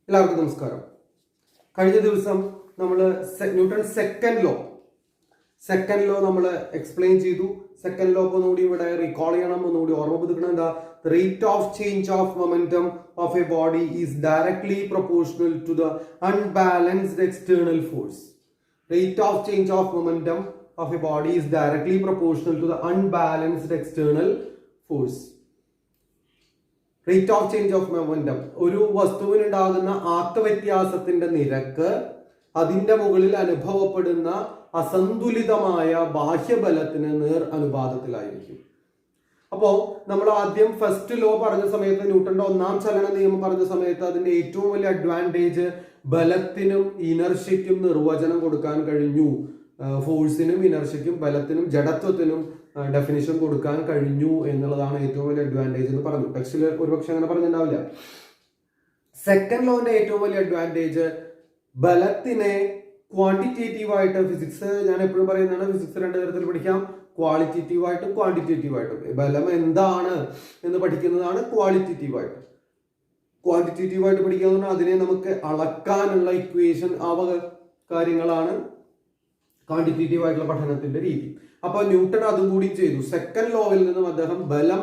എല്ലാവർക്കും നമസ്കാരം. കഴിഞ്ഞ ദിവസം നമ്മൾ ന്യൂട്ടൺ സെക്കൻഡ് ലോ നമ്മൾ എക്സ്പ്ലെയിൻ ചെയ്തു. സെക്കൻഡ് ലോ ഒന്നുകൂടി ഇവിടെ റീകോൾ ചെയ്യണം, ഒന്നുകൂടി ഓർമ്മ പുതുക്കണം. എന്താ? The rate of change of momentum of a body is directly proportional to the unbalanced external force. Rate of change of momentum of a body is directly proportional to the unbalanced external force. Rate of change of momentum, ഒരു വസ്തുവിനുണ്ടാകുന്ന ആക്കവ്യത്യാസത്തിന്റെ നിരക്ക് അതിന്റെ മുകളിൽ അനുഭവപ്പെടുന്ന അസന്തുലിതമായ ബാഹ്യബലത്തിന് നേർ അനുപാതത്തിലായിരിക്കും. അപ്പോ നമ്മൾ ആദ്യം ഫസ്റ്റ് ലോ പറഞ്ഞ സമയത്ത്, ന്യൂട്ടന്റെ ഒന്നാം ചലന നിയമം പറഞ്ഞ സമയത്ത് അതിന്റെ ഏറ്റവും വലിയ അഡ്വാൻറ്റേജ് ബലത്തിനും ഇനർഷ്യക്കും നിർവചനം കൊടുക്കാൻ കഴിഞ്ഞു. ഫോഴ്സിനും ഇനർഷ്യക്കും ബലത്തിനും ജഡത്വത്തിനും ഡെഫിനിഷൻ കൊടുക്കാൻ കഴിഞ്ഞു എന്നുള്ളതാണ് ഏറ്റവും വലിയ അഡ്വാൻറ്റേജ് എന്ന് പറഞ്ഞു. ടെക്സ്റ്റിൽ ഒരുപക്ഷെ അങ്ങനെ പറഞ്ഞിട്ടുണ്ടാവില്ല. സെക്കൻഡ് ലോന്റെ ഏറ്റവും വലിയ അഡ്വാൻറ്റേജ് ബലത്തിനെ ക്വാണ്ടിറ്റേറ്റീവ് ആയിട്ട്, ഫിസിക്സ് ഞാൻ എപ്പോഴും പറയുന്നതാണ്, ഫിസിക്സ് രണ്ട് തരത്തിൽ പഠിക്കാം, ക്വാളിറ്റേറ്റീവ് ആയിട്ടും ക്വാണ്ടിറ്റേറ്റീവ് ആയിട്ടും. ബലം എന്താണ് എന്ന് പഠിക്കുന്നതാണ് ക്വാളിറ്റേറ്റീവ് ആയിട്ട്. ക്വാണ്ടിറ്റേറ്റീവ് ആയിട്ട് പഠിക്കുക അതിനെ നമുക്ക് അളക്കാനുള്ള ഇക്വേഷൻ കാര്യങ്ങളാണ് ക്വാണ്ടിറ്റേറ്റീവ് ആയിട്ടുള്ള പഠനത്തിന്റെ രീതി. അപ്പൊ ന്യൂട്ടൺ അതും കൂടി ചെയ്തു. സെക്കൻഡ് ലോയിൽ നിന്നും അദ്ദേഹം ബലം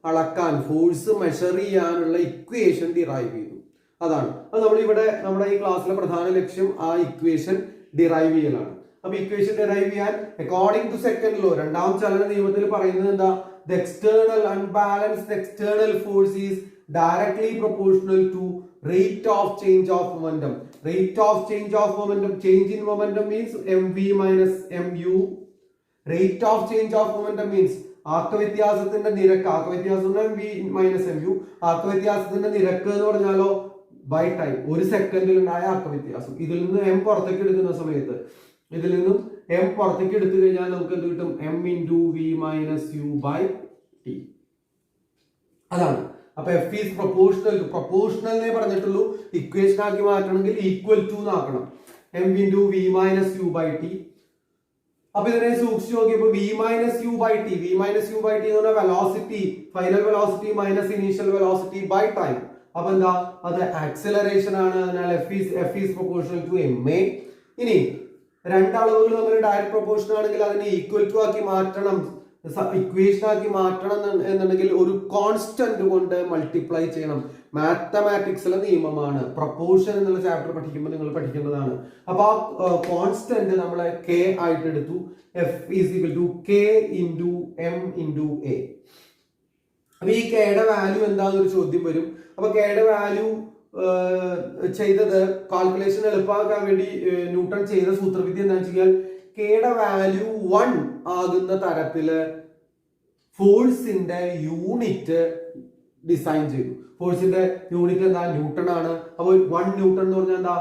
അളക്കാൻ, ഫോഴ്സ് മെഷർ ചെയ്യാനുള്ള ഇക്വേഷൻ ഡിറൈവ് ചെയ്തു. അതാണ് അത് നമ്മളിവിടെ നമ്മുടെ ഈ ക്ലാസ്സിലെ പ്രധാന ലക്ഷ്യം, ആ ഇക്വേഷൻ ഡിറൈവ് ചെയ്യലാണ്. അപ്പൊ ഇക്വേഷൻ ഡിറൈവ് ചെയ്യാൻ അക്കോർഡിംഗ് ടു സെക്കൻഡ് ലോ, രണ്ടാം ചലന നിയമത്തിൽ പറയുന്നത് എന്താ? The external unbalanced external force is directly proportional to rate of change of momentum. Rate of change of momentum, change in momentum means mv minus mu. Rate of change of momentum means ആക്കവ്യത്യാസത്തിന്റെ നിരക്ക്, ആക്കവ്യത്യാസം v minus mu, ആക്കവ്യത്യാസത്തിന്റെ നിരക്ക് എന്ന് പറഞ്ഞാലോ by time, ഒരു സെക്കൻഡിൽ ഉണ്ടായ ആക്കവ്യത്യാസം. ഇതിൽ നിന്ന് m പുറത്തേക്ക് എടുക്കുന്ന സമയത്ത്, ഇതിൽ നിന്നും m പുറത്തേക്ക് എടുത്തു കഴിഞ്ഞാൽ നമുക്ക് എന്ത് കിട്ടും? m into v minus u by t. അതാണ്. അപ്പൊ F is proportional to, proportional എന്നേ പറഞ്ഞിട്ടുള്ളൂ, ഇക്വേഷൻ ആക്കി മാറ്റണമെങ്കിൽ ഈക്വൽ ടു എന്നാക്കണം. M into V minus U by T. അപ്പൊ ഇതിനെ സൂക്ഷിച്ചു നോക്കിയപ്പോ V minus U by T, V minus U by T എന്ന് പറഞ്ഞാൽ velocity, final velocity minus initial velocity by time. അപ്പൊ എന്താ? അത് ആക്സിലറേഷൻ ആണ്. അതിനാൽ F is proportional to M A. ഇനി രണ്ടളവുകൾ തമ്മിൽ ഡയറക്റ്റ് പ്രൊപ്പോർഷൻ ആണെങ്കിൽ അതിനെ ഈക്വൽ ടു ആക്കി മാറ്റണം, ഇക്വേഷൻ ആക്കി മാറ്റണം എന്നുണ്ടെങ്കിൽ ഒരു കോൺസ്റ്റന്റ് കൊണ്ട് മൾട്ടിപ്ലൈ ചെയ്യണം. മാത്തമാറ്റിക്സിലെ നിയമമാണ്. പ്രൊപ്പോർഷൻ എന്നുള്ള ചാപ്റ്റർ പഠിക്കുമ്പോൾ നിങ്ങൾ പഠിക്കേണ്ടതാണ്. അപ്പൊ ആ കോൺസ്റ്റന്റ് നമ്മളെ കെ ആയിട്ട് എടുത്തു. F is equal to K into M into A. അപ്പൊ ഈ കെയുടെ വാല്യൂ എന്താണെന്നൊരു ചോദ്യം വരും. അപ്പൊ കെയുടെ വാല്യൂ ചെയ്തത് കാൽക്കുലേഷൻ എളുപ്പമാക്കാൻ വേണ്ടി ന്യൂട്ടൺ ചെയ്ത സൂത്രവിദ്യ എന്താണെന്ന് വെച്ചാൽ, കെയുടെ വാല്യൂ 1 ആകുന്ന തരത്തില് ഫോഴ്സിന്റെ യൂണിറ്റ് ഡിസൈൻ ചെയ്തു. ഫോഴ്സിന്റെ യൂണിറ്റ് എന്താ? ന്യൂട്ടൺ ആണ്. അപ്പോൾ 1 ന്യൂട്ടൺ എന്ന് പറഞ്ഞാൽ എന്താ?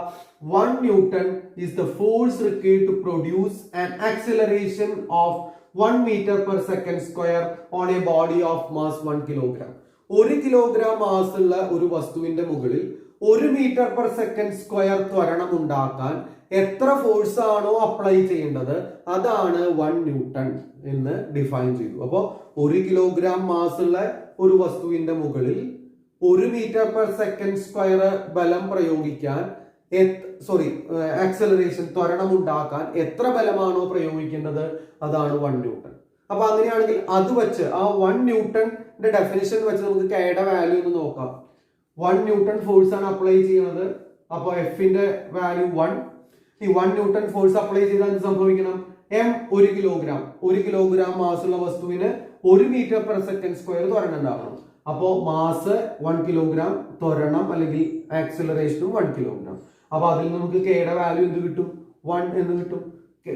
1 Newton is the force required to produce an acceleration of 1 meter per second square on a body of mass 1 kilogram. 1 kilogram mass ഉള്ള ഒരു വസ്തുവിന്റെ മുകളിൽ 1 meter per second square ത്വരണം ഉണ്ടാക്കാൻ എത്ര ഫോഴ്സ് ആണോ അപ്ലൈ ചെയ്യേണ്ടത് അതാണ് 1 ന്യൂട്ടൺ എന്ന് ഡിഫൈൻ ചെയ്തു. അപ്പോ 1 കിലോഗ്രാം മാസ് ഉള്ള ഒരു വസ്തുവിന്റെ മുകളിൽ 1 meter per second square ബലം പ്രയോഗിക്കാൻ, ആക്സലറേഷൻ ത്വരണം ഉണ്ടാക്കാൻ എത്ര ബലമാണോ പ്രയോഗിക്കേണ്ടത് അതാണ് 1 ന്യൂട്ടൺ. അപ്പൊ അങ്ങനെയാണെങ്കിൽ അത് വെച്ച് ആ 1 ന്യൂട്ടന്റെ ഡെഫിനിഷൻ വെച്ച് നമുക്ക് കെയുടെ വാല്യൂ ഒന്ന് നോക്കാം. 1 ന്യൂട്ടൺ ഫോഴ്സ് ആണ് അപ്ലൈ ചെയ്യുന്നത്. അപ്പൊ എഫിന്റെ വാല്യൂ 1. ഈ 1 ന്യൂട്ടൺ ഫോഴ്സ് അപ്ലൈ ചെയ്താൽ എന്ത് സംഭവിക്കണം? എം 1 കിലോഗ്രാം, 1 കിലോഗ്രാം മാസ് ഉള്ള വസ്തുവിന് 1 meter per second square ത്വരണം ഉണ്ടാവണം. അപ്പോ മാസ് 1 കിലോഗ്രാം, ത്വരണം അല്ലെങ്കിൽ ആക്സിലറേഷനും 1 കിലോഗ്രാം. അപ്പൊ അതിൽ നമുക്ക് കെയുടെ വാല്യൂ എന്ത് കിട്ടും? 1 എന്ന് കിട്ടും.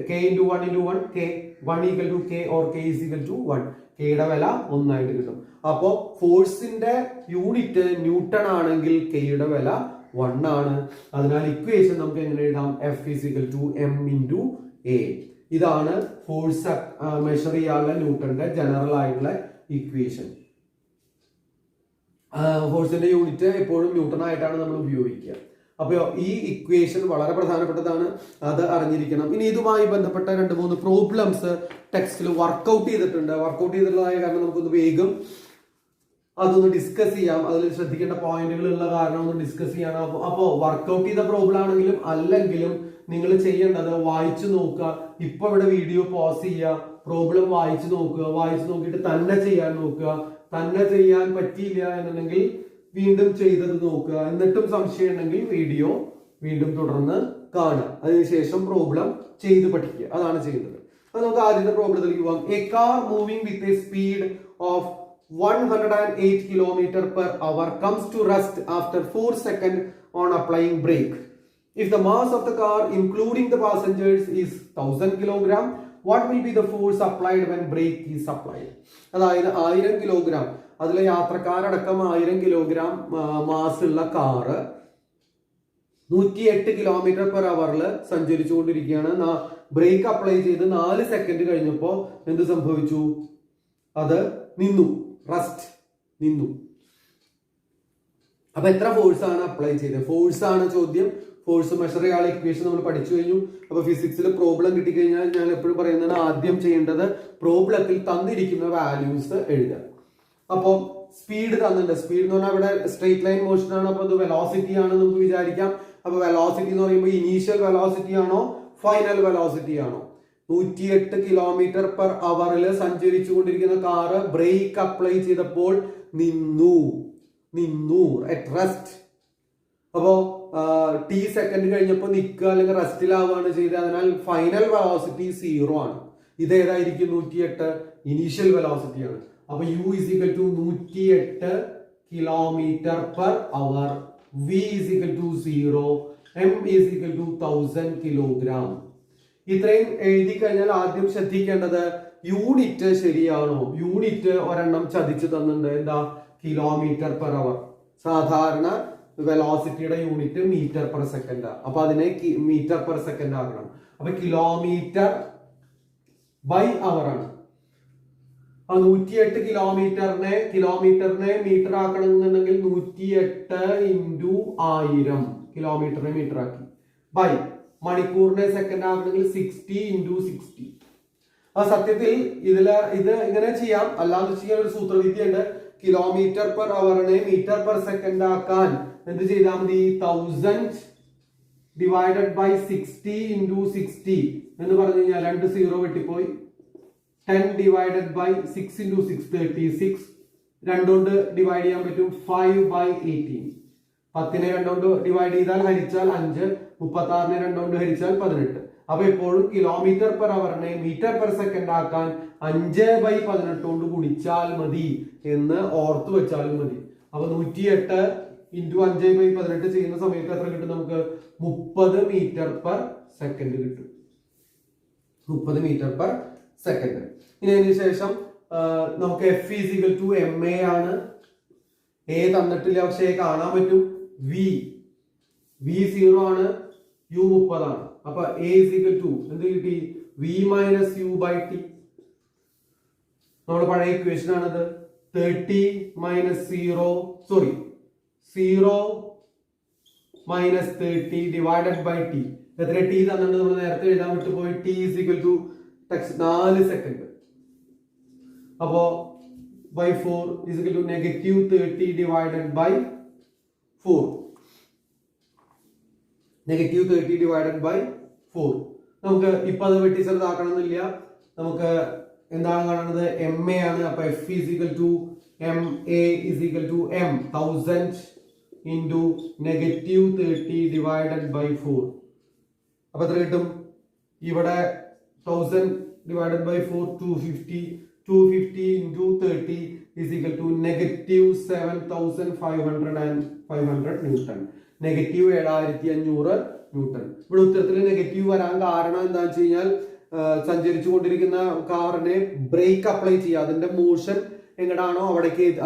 K into 1 into 1 K, 1 equal to K or K is equal to 1. കെയുടെ വില 1 ആയിട്ട് കിട്ടും. അപ്പോ ഫോഴ്സിന്റെ യൂണിറ്റ് ന്യൂട്ടൺ ആണെങ്കിൽ കെയുടെ വില 1 ആണ്. അതിനാൽ ഇക്വേഷൻ നമുക്ക് എങ്ങനെ എഴുതാം? F is equal to M into A. ഇതാണ് ഫോഴ്സ് മെഷർ ചെയ്യാനുള്ള ന്യൂട്ടന്റെ ജനറൽ ആയിട്ടുള്ള ഇക്വേഷൻ. ഫോഴ്സിന്റെ യൂണിറ്റ് എപ്പോഴും ന്യൂട്ടൺ ആയിട്ടാണ് നമ്മൾ ഉപയോഗിക്കുക. അപ്പോൾ ഈ ഇക്വേഷൻ വളരെ പ്രധാനപ്പെട്ടതാണ്, അത് അറിഞ്ഞിരിക്കണം. ഇനി ഇതുമായി ബന്ധപ്പെട്ട 2-3 പ്രോബ്ലംസ് ടെക്സ്റ്റിൽ വർക്ക്ഔട്ട് ചെയ്തിട്ടുണ്ട്. വർക്ക്ഔട്ട് ചെയ്തിട്ടുള്ളതായ കാരണം നമുക്കൊന്ന് വേഗം അതൊന്ന് ഡിസ്കസ് ചെയ്യാം. അതിൽ ശ്രദ്ധിക്കേണ്ട പോയിന്റുകൾ ഉള്ള കാരണം ഒന്ന് ഡിസ്കസ് ചെയ്യണം. അപ്പോൾ വർക്ക്ഔട്ട് ചെയ്ത പ്രോബ്ലം ആണെങ്കിലും അല്ലെങ്കിലും നിങ്ങൾ ചെയ്യേണ്ടത് വായിച്ചു നോക്കുക. ഇപ്പൊ ഇവിടെ വീഡിയോ പോസ് ചെയ്യുക, പ്രോബ്ലം വായിച്ചു നോക്കുക, വായിച്ചു നോക്കിയിട്ട് തന്നെ ചെയ്യാൻ നോക്കുക. തന്നെ ചെയ്യാൻ പറ്റിയില്ല എന്നുണ്ടെങ്കിൽ വീണ്ടും ചെയ്തത് നോക്കുക. എന്നിട്ടും സംശയം ഉണ്ടെങ്കിൽ വീഡിയോ വീണ്ടും തുടർന്ന് കാണുക. അതിനുശേഷം പ്രോബ്ലം ചെയ്ത് പഠിക്കുക. അതാണ് ചെയ്യുന്നത്. അത് നമുക്ക് ആദ്യത്തെ പ്രോബ്ലത്തിലേക്ക് പോകാം. A car moving with a speed of 108 km/h comes to rest after 4 seconds on applying brake. If the mass of the car including the passengers is 1000 kg, what will be the force applied when brake is applied? അതായത് 1000 kilogram, അതിലെ യാത്രക്കാരടക്കം 1000 kilogram mass ഉള്ള car 108 km/h സഞ്ചരിച്ചുകൊണ്ടിരിക്കുകയാണ്. Break apply ചെയ്ത് 4 second കഴിഞ്ഞപ്പോൾ എന്ത് സംഭവിച്ചു? അത് നിന്നു, rest നിന്നു. അപ്പൊ എത്ര ഫോഴ്സ് ആണ് അപ്ലൈ ചെയ്തത്? ഫോഴ്സ് ആണ് ചോദ്യം. ഫോഴ്സ് മെഷർ ചെയ്യാനുള്ള ഇക്വേഷൻ നമ്മൾ പഠിച്ചു കഴിഞ്ഞു. അപ്പൊ ഫിസിക്സിൽ പ്രോബ്ലം കിട്ടിക്കഴിഞ്ഞാൽ ഞാൻ എപ്പോഴും പറയുന്നതാണ് ആദ്യം ചെയ്യേണ്ടത് പ്രോബ്ലത്തിൽ തന്നിരിക്കുന്ന വാല്യൂസ് എഴുതുക. അപ്പോൾ സ്പീഡ് തന്നിട്ടുണ്ട്. സ്പീഡ് എന്ന് പറഞ്ഞാൽ ഇവിടെ സ്ട്രെയിറ്റ് ലൈൻ മോഷൻ ആണ്. അപ്പൊ അത് വെലോസിറ്റി ആണ് നമുക്ക് വിചാരിക്കാം. അപ്പൊ വെലോസിറ്റി എന്ന് പറയുമ്പോൾ ഇനീഷ്യൽ വെലോസിറ്റി ആണോ ഫൈനൽ വെലോസിറ്റി ആണോ? 108 km/h സഞ്ചരിച്ചു കൊണ്ടിരിക്കുന്ന കാറ് ബ്രേക്ക് അപ്ലൈ ചെയ്തപ്പോൾ നിന്നു അറ്റ് റെസ്റ്റ്. അപ്പോ ടി സെക്കൻഡ് കഴിഞ്ഞപ്പോൾ നിൽക്കുക അല്ലെങ്കിൽ റെസ്റ്റിലാവുകയാണ് ചെയ്തത്. അതിനാൽ ഫൈനൽ വെലോസിറ്റി 0 ആണ്. ഇതേതായിരിക്കും? 108 ഇനീഷ്യൽ വെലോസിറ്റി ആണ്. അപ്പൊ u is equal to 108 km/h, v is equal to 0, m is equal to 1000 kg. ഇത്രയും എഴുതി കഴിഞ്ഞാൽ ആദ്യം ശ്രദ്ധിക്കേണ്ടത് യൂണിറ്റ് ശരിയാണോ? യൂണിറ്റ് ഒരെണ്ണം ചതിച്ചു തന്നിട്ടുണ്ട്. എന്താ? km/h. സാധാരണ വെലോസിറ്റിയുടെ യൂണിറ്റ് m/s. അപ്പൊ അതിനെ m/s ആക്കണം. അപ്പൊ km/h ആണ്. 108 കിലോമീറ്ററിനെ മീറ്റർ ആക്കണമെന്നുണ്ടെങ്കിൽ 108 × 1000 കിലോമീറ്ററിനെ മീറ്റർ ആക്കി. ബൈ മണിക്കൂറിനെ സെക്കൻഡ് ആക്കണമെങ്കിൽ 60 × 60. ആ സത്യത്തിൽ ഇത് ഇങ്ങനെ ചെയ്യാം. അല്ലാതെ ചെയ്യാൻ ഒരു സൂത്രവിദ്യ ഉണ്ട്. km/h m/s ആക്കാൻ എന്ത് ചെയ്താൽ മതി? 1000 ഡിവൈഡഡ് ബൈ 60 × 60 എന്ന് പറഞ്ഞു കഴിഞ്ഞാൽ 2 0 വെട്ടിപ്പോയി. 10 ഡിവൈഡഡ് ബൈ 6 × 6 36. 2 കൊണ്ട് ഡിവൈഡ് ചെയ്യാൻ പറ്റും. 5/18. 10നെ 2 കൊണ്ട് ഡിവൈഡ് ചെയ്താൽ ഹരിച്ചാൽ 5, 36നെ 2 കൊണ്ട് ഹരിച്ചാൽ 18. അപ്പൊ എപ്പോഴും km/h m/s ആക്കാൻ 5/18 കൊണ്ട് ഗുണിച്ചാൽ മതി എന്ന് ഓർത്തു വെച്ചാലും മതി. അപ്പൊ 108 × 5/18 ചെയ്യുന്ന സമയത്ത് എത്ര കിട്ടും? നമുക്ക് 30 m/s കിട്ടും. 30 m/s. ഇനി അതിന് ശേഷം നമുക്ക് F = ma ആണ്. A തന്നിട്ടില്ല, പക്ഷെ A കാണാൻ പറ്റും. V 0 ആണ്, U 30 ആണ്. അപ്പൊ A = എന്ത് കിട്ടി? V - U/T. നമ്മുടെ പഴയ ഇക്വേഷൻ ആണത്. 30 - 0 - 30 ഡിവൈഡഡ് ബൈ T. എത്ര T തന്നിട്ടുണ്ട്? നമ്മൾ നേരത്തെ എഴുതാൻ വിട്ടുപോയി. T = 4 second. അപ്പോ by 4 is equal to -30 divided by 4. -30 divided by 4. നമുക്ക് ഇപ്പൊ അത് വെട്ടി ചെറുതാക്കണമെന്നില്ല. നമുക്ക് എന്താണ് കാണുന്നത്? MA ആണ്. അപ്പൊ F MA = M 1000 × -30 divided by 4. അപ്പൊ എത്ര കിട്ടും? ഇവിടെ 1000 divided by 4 250. 250 × 30 is equal to -7500 newton. -7500 newton. ഇവിടെ ഉത്തരത്തിൽ നെഗറ്റീവ് വരാൻ കാരണം എന്താണെന്ന് വെച്ച് കഴിഞ്ഞാൽ സഞ്ചരിച്ചു കൊണ്ടിരിക്കുന്ന കാറിനെ ബ്രേക്ക് അപ്ലൈ ചെയ്യുക. അതിന്റെ മോഷൻ എങ്ങടാണോ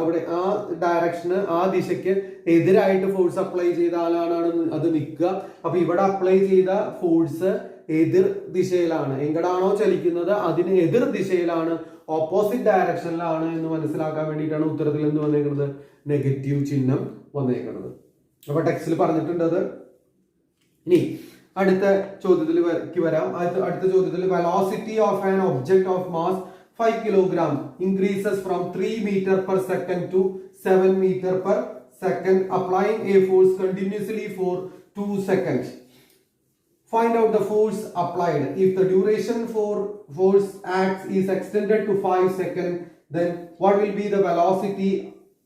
അവിടെ ആ ഡയറക്ഷന്, ആ ദിശയ്ക്ക് എതിരായിട്ട് ഫോഴ്സ് അപ്ലൈ ചെയ്താലാണ് അത് നിൽക്കുക. അപ്പൊ ഇവിടെ അപ്ലൈ ചെയ്ത ഫോഴ്സ് എതിർ ദിശയിലാണ്. എങ്ങടാണോ ചലിക്കുന്നത് അതിന് എതിർ ദിശയിലാണ്, ഓപ്പോസിറ്റ് ഡയറക്ഷനിലാണ് എന്ന് മനസ്സിലാക്കാൻ വേണ്ടിയിട്ടാണ് ഉത്തരത്തിൽ എന്ത് വന്നേക്കുന്നത്? നെഗറ്റീവ് ചിഹ്നം വന്നേക്കുന്നത്. അപ്പൊ ടെക്സ്റ്റിൽ പറഞ്ഞിട്ടുണ്ട് അത്. ഇനി അടുത്ത ചോദ്യത്തിലേക്ക് വരാം. അടുത്ത ചോദ്യത്തിൽ velocity of an object of mass 5 kg increases from 3 m/s to 7 meter per second, applying a force continuously for 2 seconds. Find out the force applied. If the duration for force acts is extended to 5 seconds, then what will be the velocity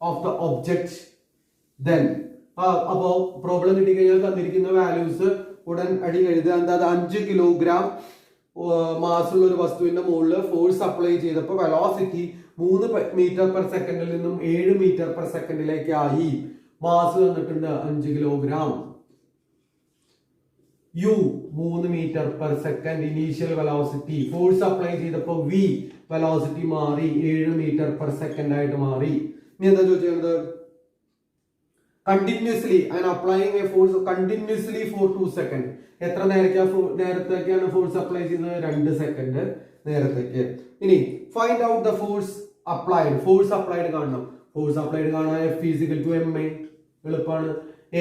of the object then? അപ്പോൾ problem കിട്ടിക്കഴിഞ്ഞാൽ തന്നിരിക്കുന്ന values ഉടൻ അടി എഴുതുക. എന്താ, 5 kilogram മാസുള്ള ഒരു വസ്തുവിന്റെ മുകളിൽ ഫോഴ്സ് അപ്ലൈ ചെയ്തപ്പോൾ വെലോസിറ്റി 3 മീറ്റർ പെർ സെക്കൻഡിൽ നിന്നും 7 മീറ്റർ പെർ സെക്കൻഡിലേക്ക് ആയി. മാസ് തന്നിട്ടുണ്ട് 5 kilogram. U 3 metre per second initial velocity. Force apply ചെയ്തപ്പോൾ വി വെലോസിറ്റി മാറി, 7 മീറ്റർ പെർ സെക്കൻഡ് ആയിട്ട് മാറി. ഇനി എന്താ ചോദിച്ചത്? Continuously and applying a force continuously for 2 second. എത്ര നേരത്തേക്കാണ് ഫോഴ്സ് അപ്ലൈ ചെയ്യുന്നത്? 2 സെക്കൻഡ് നേരത്തേക്ക്. ഇനി find out the force applied. Force applied കാണണം. ഫോഴ്സ് അപ്ലൈഡ് കാണാൻ F ഈക്വൽ ടു ma. എളുപ്പമാണ്.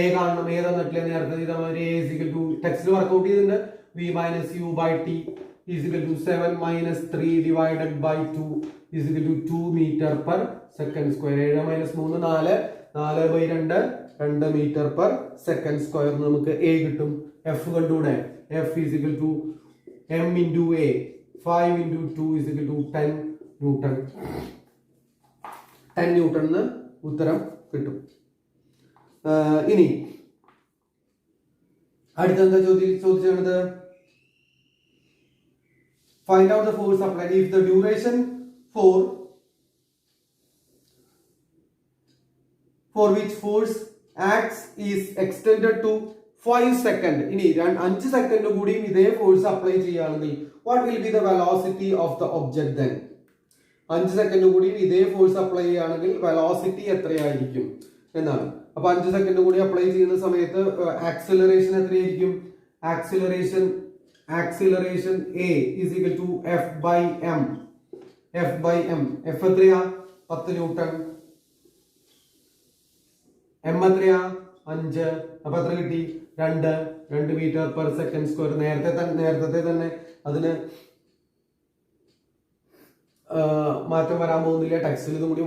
എ കാണണം. ഏതാ നട്ടില്ല നേരത്തെ ചെയ്ത മാതിരി A ഈക്വൽ ടു ടെക്സ്റ്റിൽ വർക്ക്ഔട്ട് ചെയ്തിട്ടുണ്ട്. V minus u by t equal to 7 minus 3 divided by 2 equal to 2 meter per second square. 7 minus 3 4 4 by 2 2 meter per second square. നമുക്ക് A കിട്ടും. F കണ്ടുകൂടെ? F equal to m into A. 5 into 2 equal to 10 Newton. 10 Newton എന്ന് ഉത്തരം കിട്ടും. ഇനി അടുത്തെന്താ ചോദിച്ചത്? Find out the force applied if the duration for which force acts is extended to 5 seconds. ഇനി 5 second കൂടി ഇതേ ഫോഴ്സ് അപ്ലൈ ചെയ്യുകയാണെങ്കിൽ what will be the velocity of the object then? 5 second കൂടി ഇതേ ഫോഴ്സ് അപ്ലൈ ചെയ്യുകയാണെങ്കിൽ velocity എത്രയായിരിക്കും എന്നാണ്. അപ്പൊ 5 സെക്കൻഡ് കൂടി അപ്ലൈ ചെയ്യുന്ന സമയത്ത് ആക്സിലറേഷൻ എത്രയായിരിക്കും? Acceleration A is equal to F by m. F എത്രയാ? 10 ന്യൂട്ടൺ. m എത്രയാ? 5. അപ്പൊ എത്ര കിട്ടി? 2 മീറ്റർ പെർ സെക്കൻഡ് സ്ക്വയർ. നേരത്തെ തന്നെ അതിന് മാറ്റം വരാൻ പോകുന്നില്ല. ടെക്സ്റ്റിൽ ഇതും കൂടി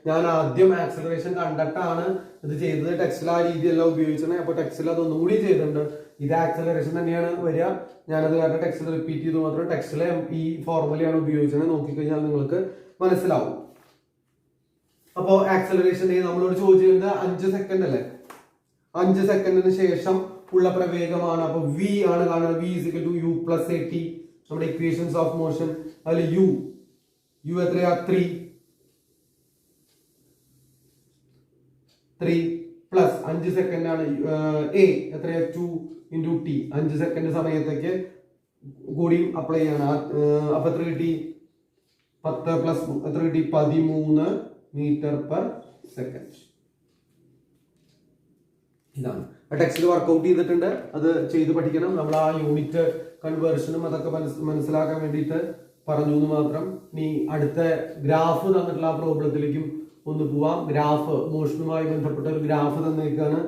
ഞാൻ ആദ്യം ആക്സിലറേഷൻ കണ്ടിട്ടാണ് ഇത് ചെയ്തത്. ടെക്സ്റ്റിൽ ആ രീതിയല്ല ഉപയോഗിച്ചത്. അപ്പൊ ടെക്സ്റ്റിൽ അതൊന്നും കൂടി ചെയ്തിട്ടുണ്ട്. ഇത് ആക്സിലറേഷൻ തന്നെയാണ് വരിക. ഞാനത് കാരണം ടെക്സ്റ്റിൽ റിപ്പീറ്റ് ചെയ്തു മാത്രം. ടെക്സ്റ്റിൽ ഈ ഫോർമുലയാണ് ഉപയോഗിച്ചത്. നോക്കിക്കഴിഞ്ഞാൽ നിങ്ങൾക്ക് മനസ്സിലാവും. അപ്പോ ആക്സിലറേഷൻ നമ്മളോട് ചോദിച്ചിരുന്നത് 5 സെക്കൻഡ് അല്ലേ? 5 സെക്കൻഡിന് ശേഷം ഉള്ള പ്രവേഗമാണ്. അപ്പൊ വി ആണ് കാണുന്നത്. V is equal to U plus A T. നമ്മുടെ ഇക്വേഷൻസ് ഓഫ് മോഷൻ അതിൽ യു എത്രയാ? 3 പ്ലസ് 5 സെക്കൻഡ് ആണ്. എ എത്രയാ? 2 into t. 5 സെക്കൻഡ് സമയത്തേക്ക് കൂടി അപ്ലൈ ചെയ്യണം. അപ്പൊ എത്ര കിട്ടി? 10 പ്ലസ് എത്ര കിട്ടി? 13 മീറ്റർ പെർ സെക്കൻഡ്. ഇതാണ് ടെക്സ്റ്റിൽ വർക്ക്ഔട്ട് ചെയ്തിട്ടുണ്ട്. അത് ചെയ്ത് പഠിക്കണം. നമ്മൾ ആ യൂണിറ്റ് കൺവേർഷനും അതൊക്കെ മനസ്സിലാക്കാൻ വേണ്ടിയിട്ട് പറഞ്ഞു എന്ന് മാത്രം. ഇനി അടുത്ത ഗ്രാഫ് തന്നിട്ടുള്ള ആ പ്രോബ്ലത്തിലേക്കും ഒന്ന് പോവാം. ഗ്രാഫ് മോഷനുമായി ബന്ധപ്പെട്ട ഒരു ഗ്രാഫ് തന്നിരിക്കുകയാണ്.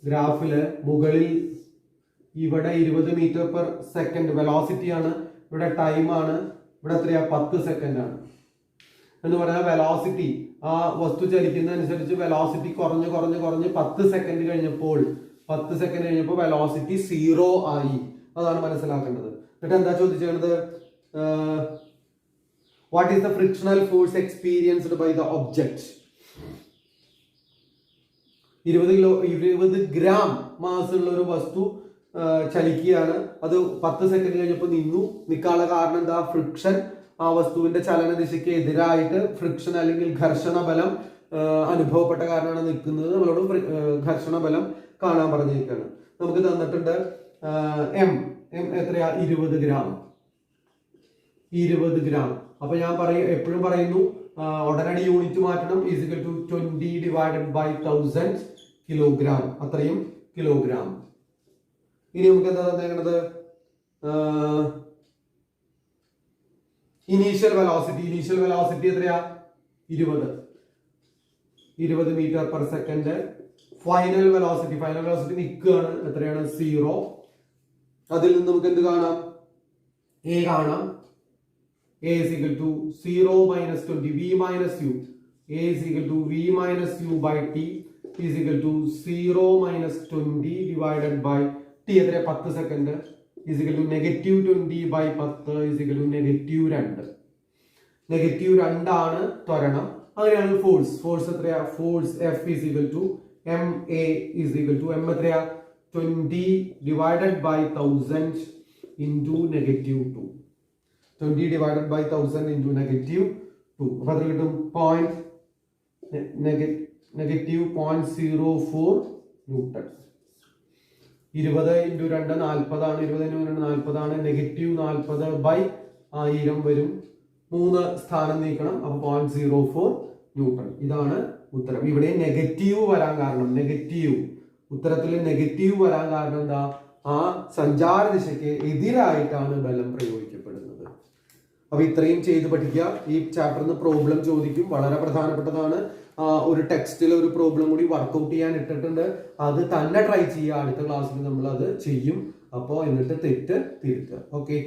ഗ്രാഫില് മുകളിൽ ഇവിടെ 20 മീറ്റർ പെർ സെക്കൻഡ് വെലോസിറ്റി ആണ്. ഇവിടെ ടൈം ആണ്. ഇവിടെ എത്രയാ? 10 സെക്കൻഡ് ആണ്. എന്ന് പറഞ്ഞാൽ വെലോസിറ്റി ആ വസ്തു ചലിക്കുന്നതനുസരിച്ച് വെലോസിറ്റി കുറഞ്ഞ് 10 സെക്കൻഡ് കഴിഞ്ഞപ്പോൾ വെലോസിറ്റി 0 ആയി. അതാണ് മനസ്സിലാക്കേണ്ടത്. എന്നിട്ട് എന്താ ചോദിച്ചത്? What is the frictional force experienced by the object? 20 gram mass ഉള്ള ഒരു വസ്തു ചലിക്കുകയാണ്. അത് 10 സെക്കൻഡ് കഴിഞ്ഞപ്പോൾ നിൽക്കാനുള്ള കാരണം എന്താ? ഫ്രിക്ഷൻ. ആ വസ്തുവിന്റെ ചലന ദിശയ്ക്ക് എതിരായിട്ട് ഫ്രിക്ഷൻ അല്ലെങ്കിൽ ഘർഷണ ബലം അനുഭവപ്പെട്ട കാരണമാണ് നിൽക്കുന്നത്. നമ്മളോട് ഘർഷണ ബലം കാണാൻ പറഞ്ഞിരിക്കുകയാണ്. നമുക്ക് തന്നിട്ടുണ്ട് എം എത്രയാ? 20 ഗ്രാം. അപ്പൊ ഞാൻ എപ്പോഴും പറയുന്നു ഉടനടി യൂണിറ്റ് മാറ്റണം. Equal to 20 divided by 1000 kilogram. അത്രയും കിലോഗ്രാം. ഇനി നമുക്ക് എന്താ തന്നേക്കണത്? ഇനീഷ്യൽ വെലോസിറ്റി എത്രയാ? 20 metre per second. Final velocity നിൽക്കുകയാണ്. എത്രയാണ്? 0. അതിൽ നിന്ന് നമുക്ക് എന്ത് കാണാം? എ കാണാം. A is equal to 0 minus 20 V minus U. A is equal to V minus U by T is equal to 0 minus 20 divided by T എത്ര 10 second is equal to negative 20 by 10 is equal to negative 2. Negative 2 ആണ് ത്വരണം. അങ്ങനെയാണ് force എത്രയാ? Force F is equal to MA is equal to M എത്രയാ? 20 divided by 1000 into negative 2. 20 divided by 1000 into negative 2. അപ്പോൾ അത് കിട്ടും negative 0.04 newton. 20 into 2 40 ആണ്. 20 into 2 40 ആണ്. Negative 40 by 1000 വരും. 3 സ്ഥാനം നീക്കണം. അപ്പൊ 0.04 ന്യൂട്ടൺ. ഇതാണ് ഉത്തരം. ഇവിടെ നെഗറ്റീവ് വരാൻ കാരണം, ഉത്തരത്തിൽ നെഗറ്റീവ് വരാൻ കാരണം എന്താ? ആ സഞ്ചാര ദിശയ്ക്ക് എതിരായിട്ടാണ് ബലം പ്രയോഗിക്കപ്പെടുന്നത്. അപ്പൊ ഇത്രയും ചെയ്ത് പഠിക്കുക. ഈ ചാപ്റ്ററിൽ നിന്ന് പ്രോബ്ലം ചോദിക്കും, വളരെ പ്രധാനപ്പെട്ടതാണ്. ഒരു ടെക്സ്റ്റിൽ ഒരു പ്രോബ്ലം കൂടി വർക്ക്ഔട്ട് ചെയ്യാൻ ഇട്ടിട്ടുണ്ട്. അത് തന്നെ ട്രൈ ചെയ്യുക. അടുത്ത ക്ലാസ്സിൽ നമ്മൾ അത് ചെയ്യും. അപ്പോൾ എന്നിട്ട് തെറ്റ് തിരുത്തുക. ഓക്കെ.